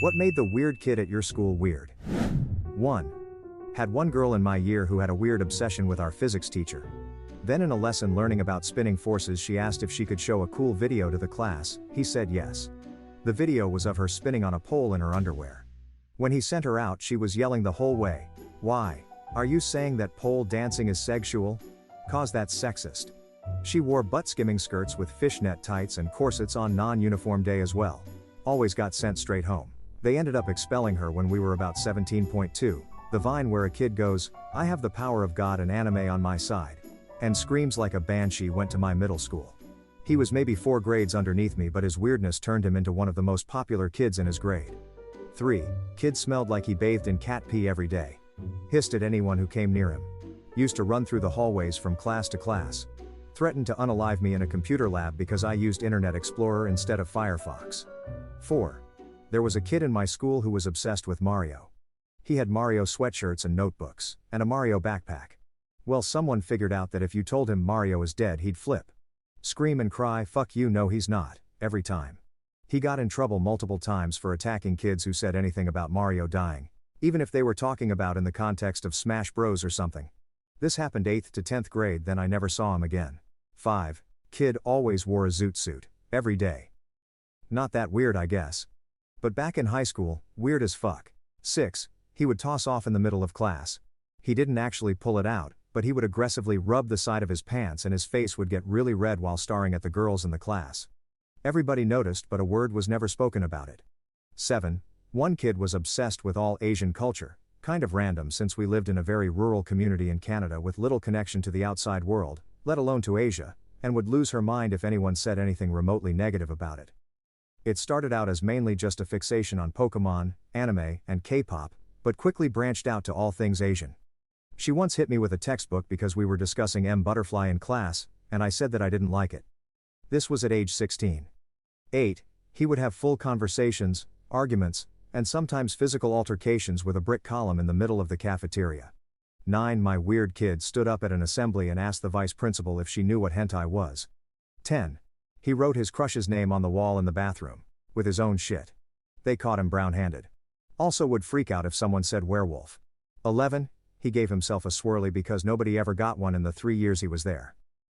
What made the weird kid at your school weird? 1. Had one girl in my year who had a weird obsession with our physics teacher. Then in a lesson learning about spinning forces, she asked if she could show a cool video to the class. He said yes. The video was of her spinning on a pole in her underwear. When he sent her out, she was yelling the whole way, "Why? Are you saying that pole dancing is sexual? 'Cause that's sexist." She wore butt-skimming skirts with fishnet tights and corsets on non-uniform day as well. Always got sent straight home. They ended up expelling her when we were about 17.2. The Vine where a kid goes, "I have the power of God and anime on my side," and screams like a banshee went to my middle school. He was maybe 4 grades underneath me, but his weirdness turned him into one of the most popular kids in his grade. 3. Kid smelled like he bathed in cat pee every day. Hissed at anyone who came near him. Used to run through the hallways from class to class. Threatened to unalive me in a computer lab because I used Internet Explorer instead of Firefox. 4. There was a kid in my school who was obsessed with Mario. He had Mario sweatshirts and notebooks, and a Mario backpack. Well, someone figured out that if you told him Mario is dead, he'd flip. Scream and cry, "Fuck you, no he's not," every time. He got in trouble multiple times for attacking kids who said anything about Mario dying, even if they were talking about in the context of Smash Bros or something. This happened 8th to 10th grade, then I never saw him again. 5. Kid always wore a zoot suit, every day. Not that weird, I guess. But back in high school, weird as fuck. 6. He would toss off in the middle of class. He didn't actually pull it out, but he would aggressively rub the side of his pants and his face would get really red while staring at the girls in the class. Everybody noticed, but a word was never spoken about it. 7. One kid was obsessed with all Asian culture, kind of random since we lived in a very rural community in Canada with little connection to the outside world, let alone to Asia, and would lose her mind if anyone said anything remotely negative about it. It started out as mainly just a fixation on Pokemon, anime, and K-pop, but quickly branched out to all things Asian. She once hit me with a textbook because we were discussing M. Butterfly in class, and I said that I didn't like it. This was at age 16. 8. He would have full conversations, arguments, and sometimes physical altercations with a brick column in the middle of the cafeteria. 9. My weird kid stood up at an assembly and asked the vice principal if she knew what hentai was. 10. He wrote his crush's name on the wall in the bathroom, with his own shit. They caught him brown-handed. Also would freak out if someone said werewolf. 11. He gave himself a swirly because nobody ever got one in the 3 years he was there.